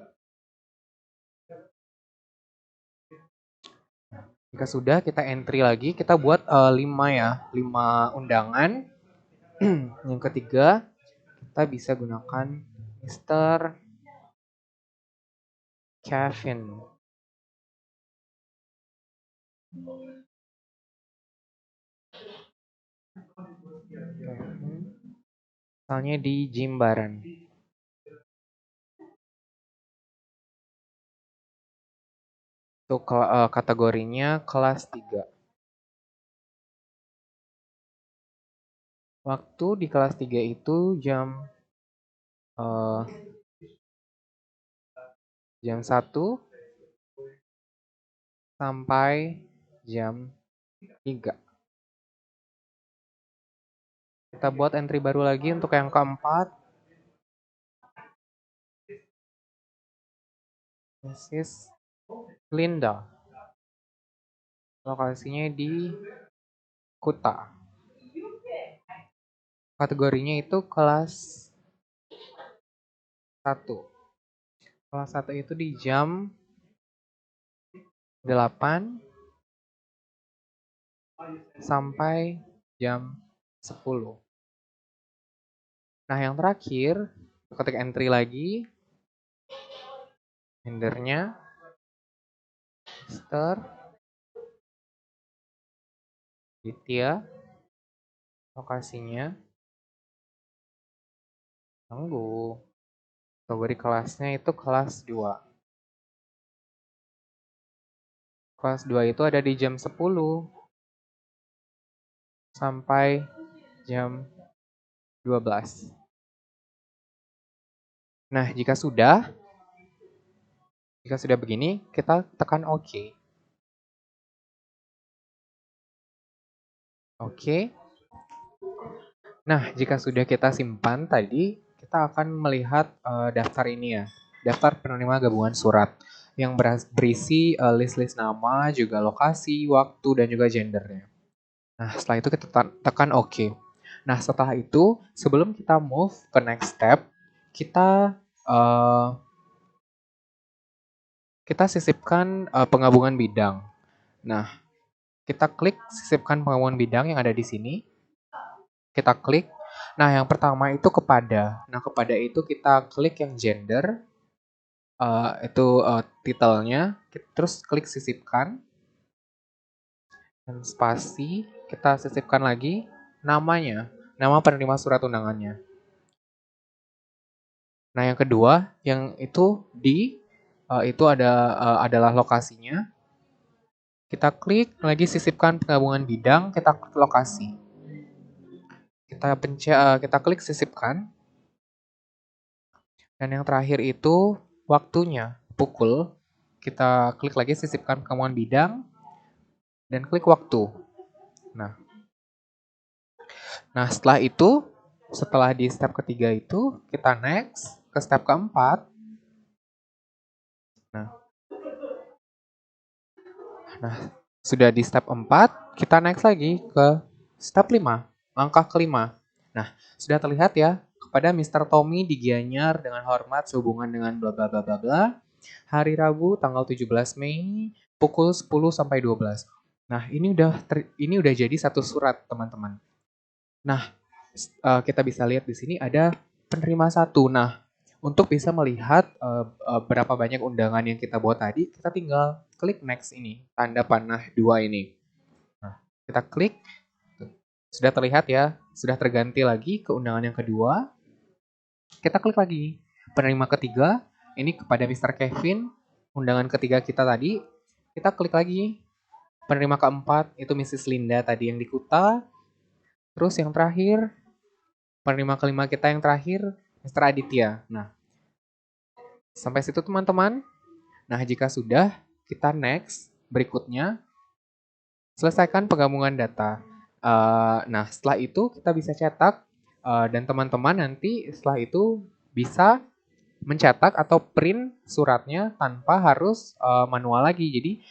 Jika sudah, kita entry lagi, kita buat 5 undangan. Yang ketiga, kita bisa gunakan Mr. Kevin. Misalnya di Jimbaran. Untuk kategorinya kelas 3. Waktu di kelas 3 itu jam 1 sampai jam 3. Kita buat entry baru lagi untuk yang keempat. Mrs. Linda. Lokasinya di Kuta. Kategorinya itu kelas 1. Kelas 1 itu di jam 8 sampai jam 10. Nah, yang terakhir, ketik entry lagi. Gendernya Mr. Ditya. Lokasinya Canggu. Kategori kelasnya itu kelas 2. Kelas 2 itu ada di jam 10 sampai jam 12. Nah, jika sudah begini, kita tekan OK. Oke. Nah, jika sudah kita simpan tadi, kita akan melihat daftar ini ya. Daftar penerima gabungan surat yang berisi list-list nama, juga lokasi, waktu, dan juga gendernya. Nah, setelah itu kita tekan OK. Nah, setelah itu, sebelum kita move ke next step, kita sisipkan penggabungan bidang. Nah, kita klik sisipkan penggabungan bidang yang ada di sini. Kita klik. Nah, yang pertama itu kepada. Nah, kepada itu kita klik yang gender. Itu titelnya. Terus klik sisipkan. Dan spasi. Kita sisipkan lagi namanya. Nama penerima surat undangannya. Nah, yang kedua, yang itu itu adalah lokasinya. Kita klik lagi sisipkan penggabungan bidang, kita klik lokasi. Kita klik sisipkan. Dan yang terakhir itu waktunya, pukul. Kita klik lagi sisipkan penggabungan bidang dan klik waktu. Nah, setelah itu, setelah di step ketiga itu, kita next ke step keempat. Nah, sudah di step 4, kita next lagi ke step 5, langkah kelima. Nah, sudah terlihat ya, kepada Mr. Tommy di Gianyar dengan hormat sehubungan dengan bla bla bla bla bla. Hari Rabu tanggal 17 Mei pukul 10 sampai 12. Nah, ini udah jadi satu surat, teman-teman. Nah, kita bisa lihat di sini ada penerima 1. Nah, untuk bisa melihat berapa banyak undangan yang kita buat tadi, kita tinggal klik next ini, tanda panah 2 ini. Nah, kita klik, sudah terlihat ya, sudah terganti lagi ke undangan yang kedua. Kita klik lagi, penerima ketiga, ini kepada Mr. Kevin, undangan ketiga kita tadi, kita klik lagi. Penerima keempat, itu Mrs. Linda tadi yang di Kuta. Terus yang terakhir, penerima kelima kita yang terakhir, Mr. Aditya. Nah, sampai situ teman-teman. Nah, jika sudah, kita next. Berikutnya, selesaikan penggabungan data. Nah, setelah itu kita bisa cetak dan teman-teman nanti setelah itu bisa mencetak atau print suratnya tanpa harus manual lagi. Jadi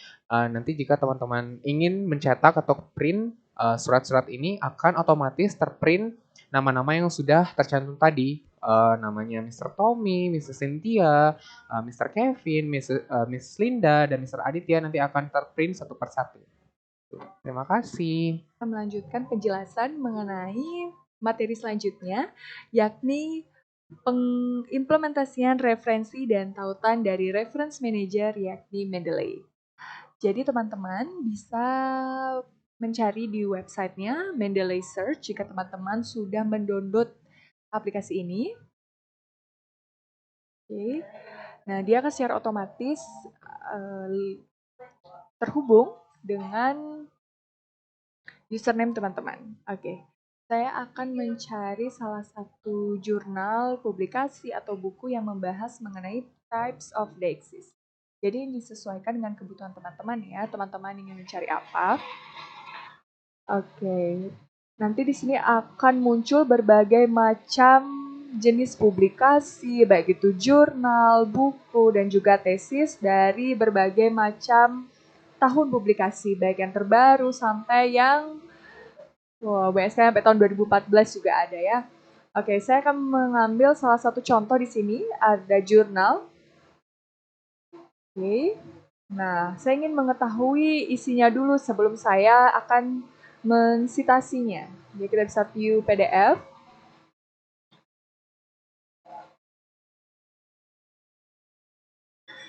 nanti jika teman-teman ingin mencetak atau print surat-surat ini akan otomatis terprint nama-nama yang sudah tercantum tadi. Namanya Mr. Tommy, Mr. Cynthia, Mr. Kevin, Miss Linda, dan Mr. Aditya nanti akan terprint satu persatu. Terima kasih. Kita melanjutkan penjelasan mengenai materi selanjutnya, yakni pengimplementasian referensi dan tautan dari reference manager yakni Mendeley. Jadi teman-teman bisa mencari di websitenya Mendeley Search jika teman-teman sudah mendownload aplikasi ini. Oke. Nah, dia akan secara otomatis terhubung dengan username teman-teman. Oke. Saya akan mencari salah satu jurnal, publikasi, atau buku yang membahas mengenai types of Deixis. Jadi ini disesuaikan dengan kebutuhan teman-teman ya. Teman-teman ingin mencari apa? Oke. Nanti di sini akan muncul berbagai macam jenis publikasi, baik itu jurnal, buku, dan juga tesis dari berbagai macam tahun publikasi, baik yang terbaru sampai yang banyak sekali sampai tahun 2014 juga ada ya. Oke, saya akan mengambil salah satu contoh di sini, ada jurnal. Oke. Nah, saya ingin mengetahui isinya dulu sebelum saya akan mensitasinya. Jadi kita bisa view PDF.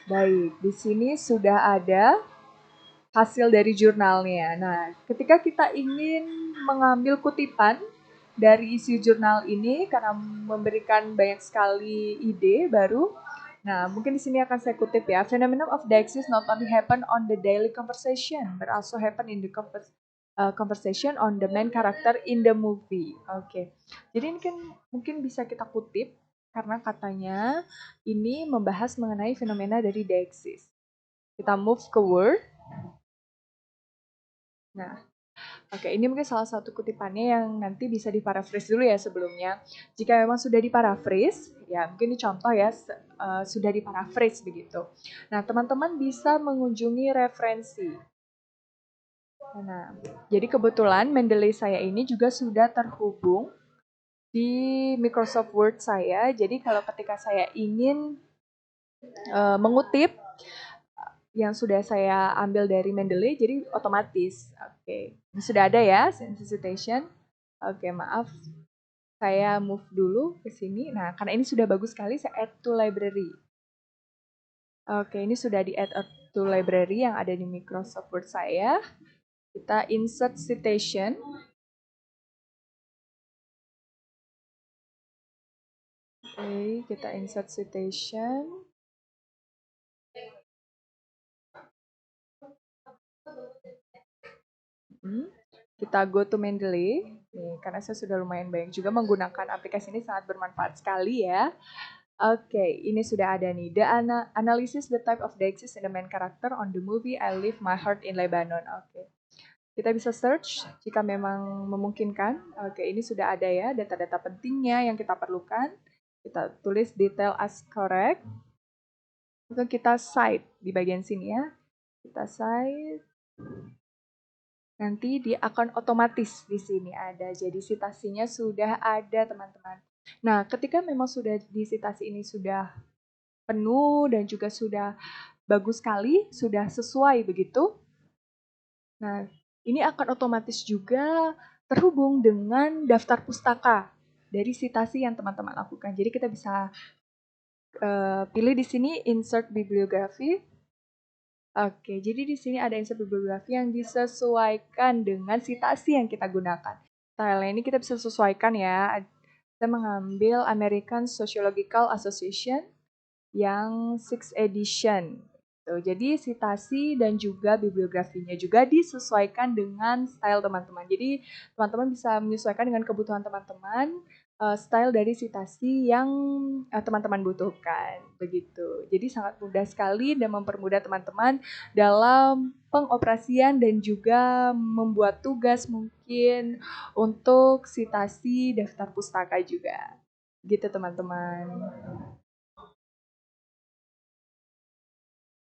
Baik, di sini sudah ada hasil dari jurnalnya. Nah, ketika kita ingin mengambil kutipan dari isi jurnal ini karena memberikan banyak sekali ide baru. Nah, mungkin di sini akan saya kutip ya. Phenomenon of Deixis not only happen on the daily conversation, but also happen in the conversation on the main character in the movie. Oke. Jadi ini kan mungkin bisa kita kutip karena katanya ini membahas mengenai fenomena dari Deixis. Kita move ke Word. Nah, oke, ini mungkin salah satu kutipannya yang nanti bisa diparaphrase dulu ya sebelumnya. Jika memang sudah diparaphrase, ya mungkin ini contoh ya, sudah diparaphrase begitu. Nah, teman-teman bisa mengunjungi referensi. Nah, jadi kebetulan Mendeley saya ini juga sudah terhubung di Microsoft Word saya. Jadi kalau ketika saya ingin mengutip yang sudah saya ambil dari Mendeley, jadi otomatis. Oke, ini sudah ada ya, citation. Oke, maaf. Saya move dulu ke sini. Nah, karena ini sudah bagus sekali, saya add to library. Oke, ini sudah di add to library yang ada di Microsoft Word saya. Kita insert citation. Oke, kita insert citation. Kita go to Mendeley. Nih, karena saya sudah lumayan banyak juga menggunakan aplikasi ini, sangat bermanfaat sekali ya. Oke, ini sudah ada nih. The analysis the type of Deixis in the main character on the movie I Leave My Heart in Lebanon. Oke. Kita bisa search jika memang memungkinkan. Oke, ini sudah ada ya data-data pentingnya yang kita perlukan. Kita tulis detail as correct. Lalu kita cite di bagian sini ya. Kita cite. Nanti dia akan otomatis di sini ada. Jadi citasinya sudah ada, teman-teman. Nah, ketika memang sudah di citasi ini sudah penuh dan juga sudah bagus sekali, sudah sesuai begitu. Nah, ini akan otomatis juga terhubung dengan daftar pustaka dari citasi yang teman-teman lakukan. Jadi kita bisa pilih di sini insert bibliography. Oke, jadi di sini ada insert bibliografi yang disesuaikan dengan citasi yang kita gunakan. Style ini kita bisa sesuaikan ya. Kita mengambil American Sociological Association yang 6th edition. Jadi citasi dan juga bibliografinya juga disesuaikan dengan style teman-teman. Jadi teman-teman bisa menyesuaikan dengan kebutuhan teman-teman, style dari citasi yang teman-teman butuhkan, begitu. Jadi sangat mudah sekali dan mempermudah teman-teman dalam pengoperasian dan juga membuat tugas mungkin untuk citasi daftar pustaka juga. Gitu teman-teman.